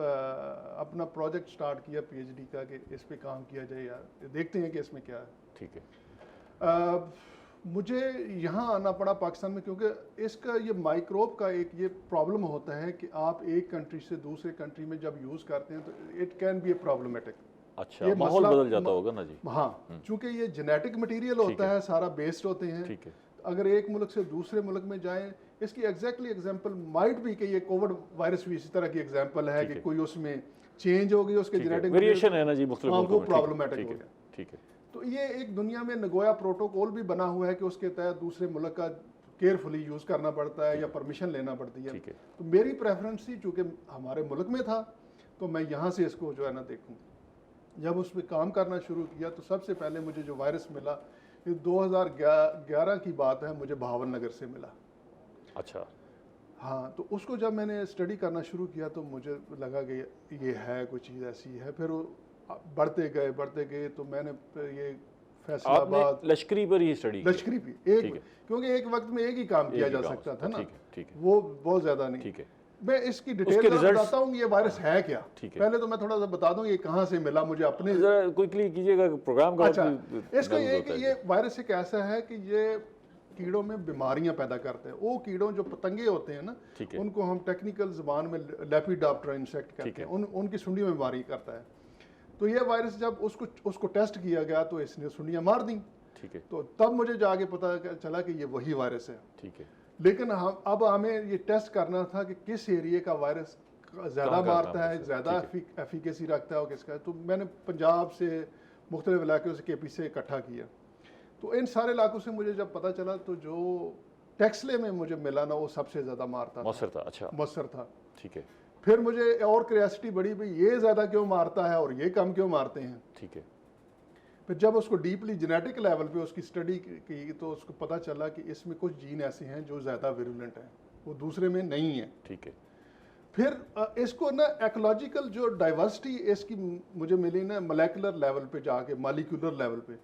अपना प्रोजेक्ट स्टार्ट किया पीएचडी का कि इस पे काम किया जाए यार, देखते हैं कि इसमें क्या है। ठीक है। मुझे यहाँ आना पड़ा पाकिस्तान में, क्योंकि इसका ये माइक्रोब का एक ये प्रॉब्लम होता है कि आप एक कंट्री से दूसरे कंट्री में जब यूज़ करते हैं तो it can be A problematic. अच्छा, माहौल बदल जाता होगा ना जी। हाँ, चूंकि ये जेनेटिक मटेरियल होता है, सारा बेस्ड होते हैं। ठीक है। अगर एक मुल्क से दूसरे मुल्क में जाएं, इसकी एग्जैक्टली एग्जांपल माइट भी कि ये कोविड वायरस भी इसी तरह की एग्जांपल है कि कोई उसमें चेंज हो गई, उसके जेनेटिक वेरिएशन है ना जी, मुख्तलिफ वो प्रॉब्लमेटिक हो गया। ठीक है। तो ये एक दुनिया में नगोया प्रोटोकॉल भी बना हुआ है कि उसके तहत दूसरे मुल्क का केयरफुली यूज़ करना पड़ता है या परमिशन लेना पड़ती है। तो मेरी प्रेफरेंस थी, चूँकि हमारे मुल्क में था, तो मैं यहाँ से इसको जो है ना देखूँ। जब उस पर काम करना शुरू किया तो सबसे पहले मुझे जो वायरस मिला, ये 2011 की बात है, मुझे भावन नगर से मिला। अच्छा। हाँ, तो उसको जब मैंने स्टडी करना शुरू किया तो मुझे लगा कि ये है कोई चीज़ ऐसी है। फिर बढ़ते गए तो मैंने ये फैसलाबाद लश्करी पर ही स्टडी, लश्करी भी एक, क्योंकि एक वक्त में एक ही काम किया जा सकता था ना, वो बहुत ज़्यादा नहीं। ठीक है। मैं इसकी डिटेल बताता हूँ ये वायरस है क्या। पहले तो मैं थोड़ा सा बता दूं ये कहाँ से मिला मुझे अपने। क्विकली कीजिएगा प्रोग्राम का। अच्छा, इसका ये कि ये वायरस एक ऐसा है कि ये कीड़ों में बीमारियां पैदा करते हैं। वो कीड़ों जो पतंगे होते हैं ना, उनको हम टेक्निकल जुबान में लेपिडोप्टेरा इंसेक्ट कहते हैं, उनकी सुंडी में बीमारी करता है। तो ये वायरस जब उसको टेस्ट किया गया तो इसने सुंडियां मार दी। ठीक है। तो तब मुझे जाके पता चला कि ये वही वायरस है। ठीक है। लेकिन हम अब हमें ये टेस्ट करना था कि किस एरिया का वायरस ज़्यादा मारता है, ज़्यादा एफिकेसी रखता है और किसका है। तो मैंने पंजाब से मुख्तलिफ इलाकों से केपी से इकट्ठा किया। तो इन सारे इलाकों से मुझे जब पता चला तो जो टेक्सले में मुझे मिला ना, वो सबसे ज़्यादा मारता था। अच्छा, मौसर था। ठीक है। फिर मुझे और क्यूरियोसिटी बढ़ी, भाई ये ज़्यादा क्यों मारता है और ये कम क्यों मारते हैं। ठीक है। फिर जब उसको डीपली जेनेटिक लेवल पे उसकी स्टडी की तो उसको पता चला कि इसमें कुछ जीन ऐसे हैं जो ज़्यादा विरुलेंट हैं, वो दूसरे में नहीं है। ठीक है। फिर इसको ना एक्लॉजिकल जो डाइवर्सिटी इसकी मुझे मिली ना मोलेकुलर लेवल पे जाके, मॉलिक्यूलर लेवल पे,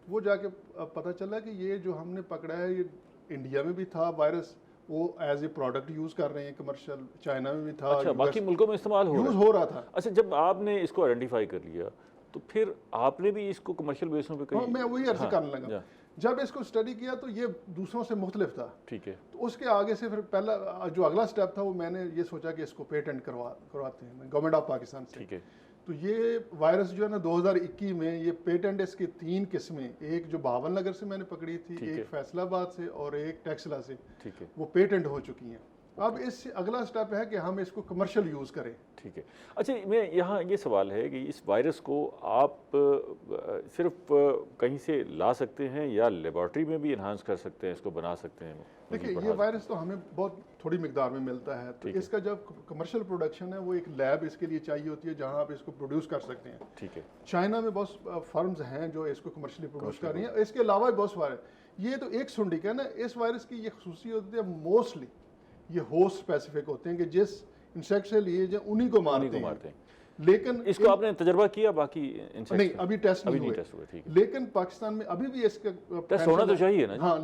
वो जाके पता चला कि ये जो हमने पकड़ा है ये इंडिया में भी था वायरस, वो एज ए प्रोडक्ट यूज़ कर रहे हैं कमर्शियल, चाइना में भी था। अच्छा, बाकी मुल्कों में इस्तेमाल हो रहा था। अच्छा, जब आपने इसको आइडेंटिफाई कर लिया तो फिर आपने भी इसको कमर्शियल बेसों पे कहीं। मैं वही अर्ज करने लगा। जब इसको स्टडी किया तो ये दूसरों से मुख्तलिफ था। ठीक है। तो उसके आगे से फिर पहला जो अगला स्टेप था वो मैंने ये सोचा कि इसको पेटेंट करवाते हैं गवर्नमेंट ऑफ पाकिस्तान से। ठीक है। तो ये वायरस जो है ना 2021 में ये पेटेंट इसके 3 किस्में, एक जो भावन नगर से मैंने पकड़ी थी, एक फैसलाबाद से और एक टेक्सला से, ठीक है, वो पेटेंट हो चुकी हैं। अब इस अगला स्टेप है कि हम इसको कमर्शियल यूज़ करें। ठीक है। अच्छा, मैं यहाँ ये सवाल है कि इस वायरस को आप सिर्फ कहीं से ला सकते हैं या लेबॉर्ट्री में भी इन्हांस कर सकते हैं, इसको बना सकते हैं? देखिए, ये वायरस तो हमें बहुत थोड़ी मिकदार में मिलता है, तो इसका जब कमर्शियल प्रोडक्शन है वो एक लैब इसके लिए चाहिए होती है जहाँ आप इसको प्रोड्यूस कर सकते हैं। ठीक है। चाइना में बहुत फर्म्स हैं जो इसको कमर्शियली प्रोड्यूस कर रही हैं। इसके अलावा भी बहुत सारे, ये तो एक सुंडी का ना, इस वायरस की ये खसूसी होती है, मोस्टली ये होस्ट स्पेसिफिक होते हैं कि जिस इंसेक्ट से लिए जाए उन्हीं को मारते हैं। लेकिन इसको आपने तजर्बा किया बाकी इंसेक्ट? नहीं, अभी टेस्ट नहीं हुए। ठीक है। लेकिन पाकिस्तान में अभी भी इसका टेस्ट होना तो चाहिए ना? हाँ,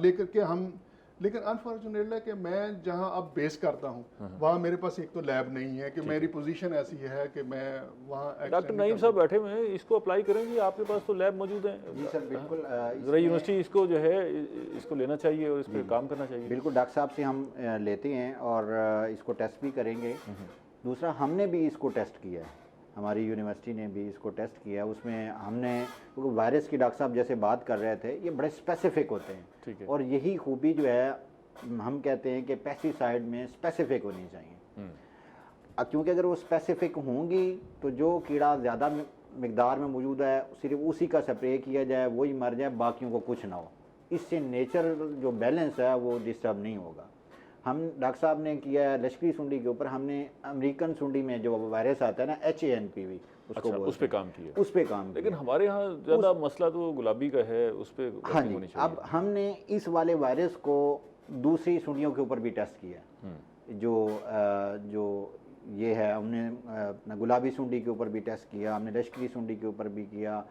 लेकिन अनफॉर्चुनेटली कि मैं जहाँ अब बेस करता हूँ वहाँ मेरे पास एक तो लैब नहीं है कि मेरी पोजीशन ऐसी है कि मैं वहाँ। डॉक्टर नईम साहब बैठे हुए हैं, इसको अप्लाई करेंगे, आपके पास तो लैब मौजूद है। जी सर, बिल्कुल। ज़रा यूनिवर्सिटी इसको जो है इसको लेना चाहिए और इस पर काम करना चाहिए। बिल्कुल, डॉक्टर साहब से हम लेते हैं और इसको टेस्ट भी करेंगे। दूसरा, हमने भी इसको टेस्ट किया है, हमारी यूनिवर्सिटी ने भी इसको टेस्ट किया है। उसमें हमने वायरस की, डॉक्टर साहब जैसे बात कर रहे थे, ये बड़े स्पेसिफिक होते हैं। ठीक है। और यही खूबी जो है हम कहते हैं कि पेस्टिसाइड में स्पेसिफिक होनी चाहिए। क्योंकि अगर वो स्पेसिफिक होंगी तो जो कीड़ा ज़्यादा मिकदार में मौजूद है सिर्फ उसी का स्प्रे किया जाए, वही मर जाए, बाकियों को कुछ ना हो। इससे नेचर जो बैलेंस है वो डिस्टर्ब नहीं होगा। हम डॉक्टर साहब ने किया है लश्करी सुंडी के ऊपर, हमने अमेरिकन सुंडी में जो वायरस आता है ना, HANPV, उसको उस पे काम किया। उस पे काम लेकिन हमारे यहाँ ज़्यादा मसला तो गुलाबी का है, उस पे हाँ जी। अब हमने इस वाले वायरस को दूसरी सुंडियों के ऊपर भी टेस्ट किया, जो ये है, हमने अपना गुलाबी सुंडी के ऊपर भी टेस्ट किया, हमने लश्करी सुंडी के ऊपर भी किया,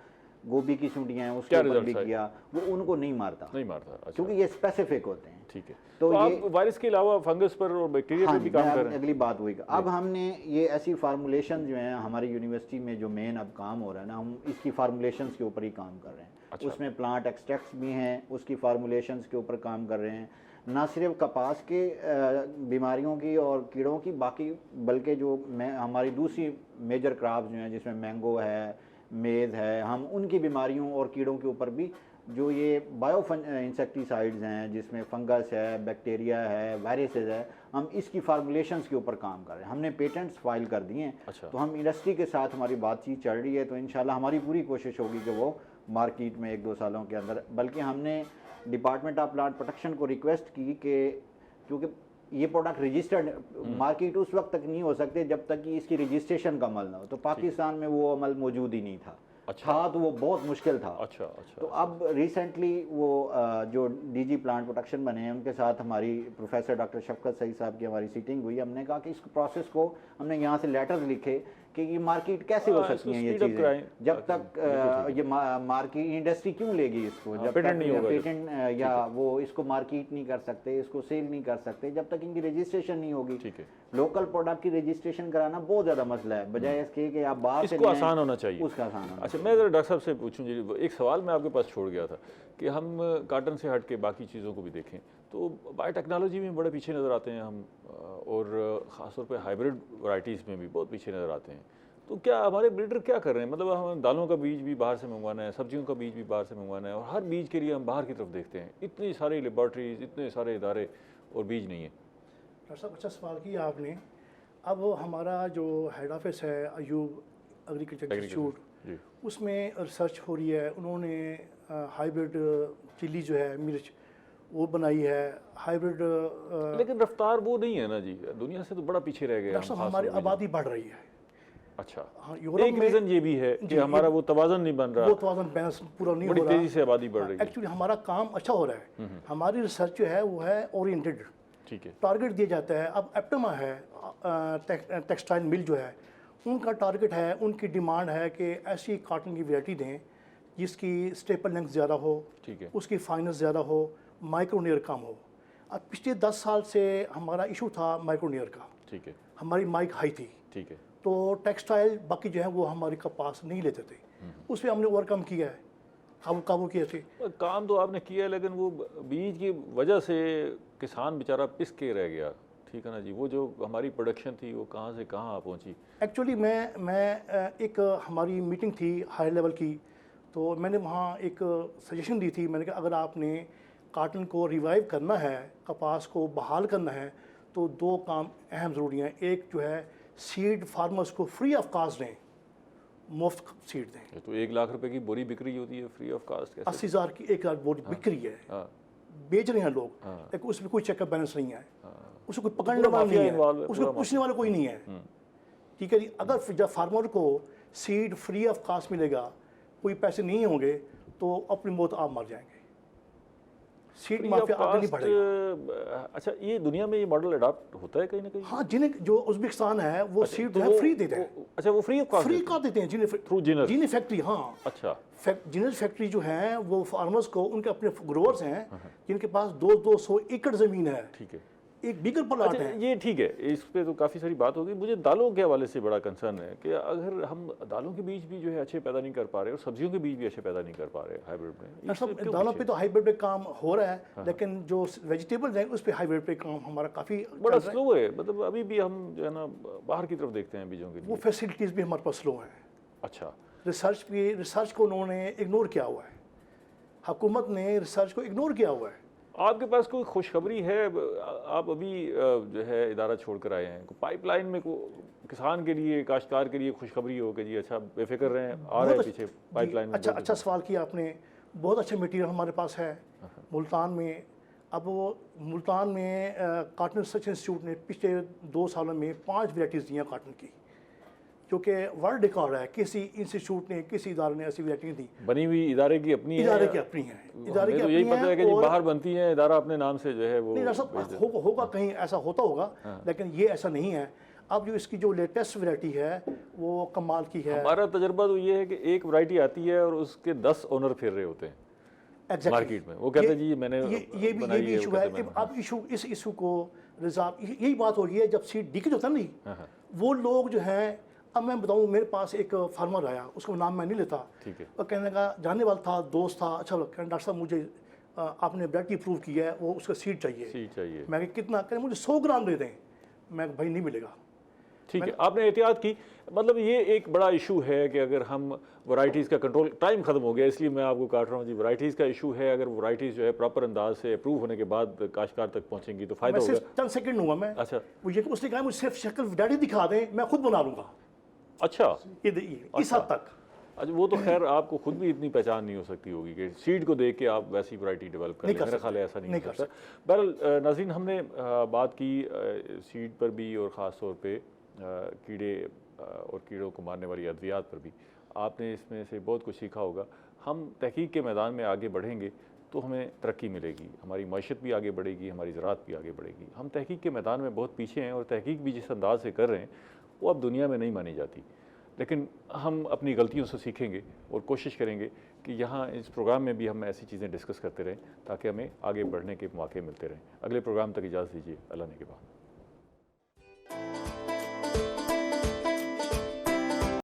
गोभी की सुंडियाँ हैं उसके ऊपर भी किया, वो उनको नहीं मारता। अच्छा। क्योंकि ये स्पेसिफिक होते हैं। ठीक है। तो आप ये वायरस के अलावा फंगस पर और बैक्टीरिया पर भी काम कर रहे हैं? अगली बात हुई। अब हमने ये ऐसी फार्मूलेशन जो है हमारी यूनिवर्सिटी में जो मेन अब काम हो रहा है ना, हम इसकी फार्मूलेशंस के ऊपर ही काम कर रहे हैं। अच्छा। उसमें प्लांट एक्सट्रैक्ट्स भी हैं, उसकी फार्मूलेशंस के ऊपर काम कर रहे हैं, ना सिर्फ कपास के बीमारियों की और कीड़ों की, बाकी बल्कि जो हमारी दूसरी मेजर क्रॉप्स जो हैं जिसमें मैंगो है, मेज़ है, हम उनकी बीमारियों और कीड़ों के ऊपर भी जो ये बायो इंसेक्टिसाइड्स हैं जिसमें फंगस है, बैक्टीरिया है, वायरसेस है, हम इसकी फार्मूलेशंस के ऊपर काम कर रहे हैं। हमने पेटेंट्स फाइल कर दिए हैं। अच्छा। तो हम इंडस्ट्री के साथ हमारी बातचीत चल रही है, तो इंशाल्लाह हमारी पूरी कोशिश होगी कि वो मार्केट में 1-2 सालों के अंदर, बल्कि हमने डिपार्टमेंट ऑफ प्लांट प्रोटेक्शन को रिक्वेस्ट की कि क्योंकि ये प्रोडक्ट रजिस्टर्ड मार्केट उस वक्त तक नहीं हो सकते जब तक कि इसकी रजिस्ट्रेशन का अमल ना हो। तो पाकिस्तान में वो अमल मौजूद ही नहीं था। अच्छा। था तो वो बहुत मुश्किल था। अच्छा। तो अब रिसेंटली वो जो डीजी प्लांट प्रोटेक्शन बने हैं उनके साथ हमारी प्रोफेसर डॉक्टर शफकत सईद साहब की हमारी सीटिंग हुई। हमने कहा कि इस प्रोसेस को, हमने यहाँ से लेटर्स लिखे कि ये मार्केट कैसे हो सकती हैं ये चीज़ें, जब तक ये मार्केट इंडस्ट्री क्यों लेगी इसको, जब तक पेटेंट या वो इसको मार्केट नहीं कर सकते, इसको सेल नहीं कर सकते, जब तक इनकी रजिस्ट्रेशन नहीं होगी। ठीक है। लोकल प्रोडक्ट की रजिस्ट्रेशन कराना बहुत ज़्यादा मसला है, बजाय इसके कि आप बाहर से इसको आसान होना चाहिए, उसका आसान होना। अच्छा, मैं ज़रा डॉक्टर साहब से पूछूं जी, एक सवाल मैं आपके पास छोड़ गया था कि हम कॉटन से हट के बाकी चीज़ों को भी देखें तो बायोटेक्नोलॉजी में बड़े पीछे नज़र आते हैं हम, और ख़ासतौर पे हाइब्रिड वैरायटीज़ में भी बहुत पीछे नज़र आते हैं। तो क्या हमारे ब्रीडर क्या कर रहे हैं? मतलब हम दालों का बीज भी बाहर से मंगवाना है, सब्जियों का बीज भी बाहर से मंगवाना है, और हर बीज के लिए हम बाहर की तरफ देखते हैं। इतनी सारी लेबॉर्ट्रीज, इतने सारे इदारे, और बीज नहीं है। डॉक्टर साहब, अच्छा सवाल किया आपने। अब हमारा जो हेड ऑफिस है अयूब एग्रीकल्चर इंस्टीट्यूट, उसमें रिसर्च हो रही है। उन्होंने हाइब्रिड चिली जो है, मिर्च, वो बनाई है हाइब्रिड। लेकिन रफ्तार वो नहीं है ना जी, दुनिया से तो बड़ा पीछे रह गए। डॉक्टर साहब, हमारी आबादी बढ़ रही है। अच्छा। हाँ, एक रीज़न ये भी है कि हमारा वो तवाज़न नहीं बन रहा, वो तवाज़न बैलेंस पूरा नहीं हो रहा, बड़ी तेज़ी से आबादी बढ़ रही है। एक्चुअली हमारा काम अच्छा हो रहा है। हमारी रिसर्च जो है वो है ओरिएंटेड। ठीक है। टारगेट दिया जाता है। अब एप्टमा है, टेक्सटाइल मिल जो है, उनका टारगेट है, उनकी डिमांड है कि ऐसी कॉटन की वैरायटी दें जिसकी स्टेपल लेंथ ज़्यादा हो, ठीक है, उसकी फाइनेंस ज़्यादा हो, माइक्रोनियर कम हो। अब पिछले 10 साल से हमारा इशू था माइक्रोनियर का। ठीक है। हमारी माइक हाई थी। ठीक है। तो टेक्सटाइल बाकी जो है वो हमारे कपास नहीं लेते थे। उस पर हमने ओवरकम किया है, काबू किए थे। काम तो आपने किया, लेकिन वो बीज की वजह से किसान बेचारा पिस के रह गया। ठीक है ना जी, वो जो हमारी प्रोडक्शन थी वो कहाँ से कहाँ पहुँची। एक्चुअली मैं एक हमारी मीटिंग थी हाई लेवल की, तो मैंने वहाँ एक सजेशन दी थी। मैंने कहा अगर आपने काटन को रिवाइव करना है, कपास को बहाल करना है, तो दो काम अहम ज़रूरी हैं। एक जो है सीड फार्मर्स को फ्री ऑफ कास्ट दें, मुफ्त सीड दें। ये तो 1 लाख रुपए की बोरी बिक रही होती है फ्री ऑफ कास्ट, कैसे? 80,000 की 1,00,000 बोरी बिक रही है, हाँ, बेच रहे हैं लोग, हाँ। लेकिन उसमें कोई चेकअप बैलेंस नहीं है, हाँ। उसको कोई पकड़ने पूरा वाला माफिया नहीं है, involved है, उसको पूरा पूछने वाला कोई नहीं है। ठीक है जी, अगर जब फार्मर को सीड फ्री ऑफ कास्ट मिलेगा, कोई पैसे नहीं होंगे, तो अपनी मौत आप मर जाएंगे। सीड Free माफिया of आगे नहीं cost, बढ़ेगा। अच्छा, ये दुनिया में ये मॉडल अडॉप्ट होता है कहीं ना कहीं? हाँ, जिन्हें जो उज्बेकिस्तान है वो अच्छा, सीड तो है फ्री देते हैं, अच्छा, वो फ्री ऑफ कॉस्ट फ्री का देते हैं जिन्हें थ्रू जिनर? जिन्हें फैक्ट्री, हाँ अच्छा, जिनर फैक्ट्री जो है वो फार्मर्स को, उनके अपने ग्रोवर्स हैं जिनके पास 200 एकड़ ज़मीन है, ठीक है। एक बिगर प्लाट अच्छा, है। ये ठीक है, इस पे तो काफ़ी सारी बात होगी। मुझे दालों के हवाले से बड़ा कंसर्न है कि अगर हम दालों के बीज भी जो है अच्छे पैदा नहीं कर पा रहे और सब्जियों के बीज भी अच्छे पैदा नहीं कर पा रहे हाइब्रिड में, डॉक्टर साहब, क्यों दालों पीछे? पे तो हाइब्रिड पे काम हो रहा है, लेकिन जो वेजिटेबल्स हैं उस पे हाइब्रिड पे काम हमारा काफ़ी बड़ा स्लो है, मतलब अभी भी हम जो है ना बाहर की तरफ देखते हैं बीजों के वो लिए। फैसिलिटीज़ भी हमारे पास स्लो हैं। अच्छा, रिसर्च को उन्होंने इग्नोर किया हुआ है, हुकूमत ने रिसर्च को इग्नोर किया हुआ है। आपके पास कोई खुशखबरी है? आप अभी जो है इदारा छोड़कर आए हैं, पाइपलाइन में किसान के लिए, काश्तकार के लिए खुशखबरी हो कि जी अच्छा बेफिक्र रहें, आ रहे हैं पीछे पाइपलाइन में? अच्छा सवाल किया आपने। बहुत अच्छा मटेरियल हमारे पास है मुल्तान में। अब वो मुल्तान में कॉटन रिसर्च इंस्टीट्यूट ने पिछले 2 सालों में 5 वैराइटीज़ दी हैं कॉटन की, जो कि वर्ल्ड रिकॉर्ड है। किसी इंस्टीट्यूट ने, किसी इदारे ने ऐसी वैरायटी नहीं दी। बनी हुई इदारे की अपनी इदारे है? की अपनी है, इदारे की तो यही पता है कि जी बाहर बनती है, इदारा अपने नाम से जो है वो नहीं सब होगा कहीं ऐसा होता होगा, लेकिन ये ऐसा नहीं है। अब जो इसकी जो लेटेस्ट वैरायटी है वो कमाल की है। हमारा तजर्बा तो ये है कि एक वैरायटी आती है और उसके 10 ओनर फिर रहे होते हैं मार्केट में। वो कहते हैं जी मैंने ये भी इशू है। अब इस इशू को रिजॉल्व, यही बात हो रही है। जब सीट लीकेज होता है नहीं, वो लोग जो हैं, अब मैं बताऊं, मेरे पास एक फार्मर आया, उसका नाम मैं नहीं लेता, ठीक है, और कहने का जानने वाला था, दोस्त था, अच्छा कहने डॉक्टर साहब मुझे आपने वैरायटी अप्रूव की है, वो उसका सीड चाहिए। मैं कितना, कहने मुझे 100 ग्राम दे दें। मैं भाई नहीं मिलेगा। ठीक है, आपने एहतियात की। मतलब ये एक बड़ा इशू है कि अगर हम वैराइटीज़ का कंट्रोल, टाइम ख़त्म हो गया इसलिए मैं आपको काट रहा हूँ जी। वैराइटीज़ का इशू है, अगर वैराइटीज़ जो है प्रॉपर अंदाज से अप्रूव होने के बाद काश्तकार तक पहुँचेंगी तो फ़ायदा होगा। चंद सेकंड हुआ मैं। अच्छा, वो ये उसने कहा मुझे सिर्फ शक्ल वैरायटी दिखा दें, मैं खुद बना लूँगा। अच्छा, इस हद तक। अच्छा, वो तो खैर आपको खुद भी इतनी पहचान नहीं हो सकती होगी कि सीड को देख के आप वैसी वैरायटी डेवलप कर लें। मेरा ख्याल है ऐसा नहीं हो सकता। बहरहाल नाज़रीन, हमने बात की सीड पर भी और ख़ास तौर पे कीड़े और कीड़ों को मारने वाली अद्वियात पर भी। आपने इसमें से बहुत कुछ सीखा होगा। हम तहकीक के मैदान में आगे बढ़ेंगे तो हमें तरक्की मिलेगी, हमारी मईशत भी आगे बढ़ेगी, हमारी ज़राअत भी आगे बढ़ेगी। हम तहकीक के मैदान में बहुत पीछे हैं और तहकीक भी जिस अंदाज से कर रहे हैं वो अब दुनिया में नहीं मानी जाती। लेकिन हम अपनी गलतियों से सीखेंगे और कोशिश करेंगे कि यहाँ इस प्रोग्राम में भी हम ऐसी चीज़ें डिस्कस करते रहें ताकि हमें आगे बढ़ने के मौके मिलते रहें। अगले प्रोग्राम तक इजाज़त दीजिए। अल्लाह ने के बाद।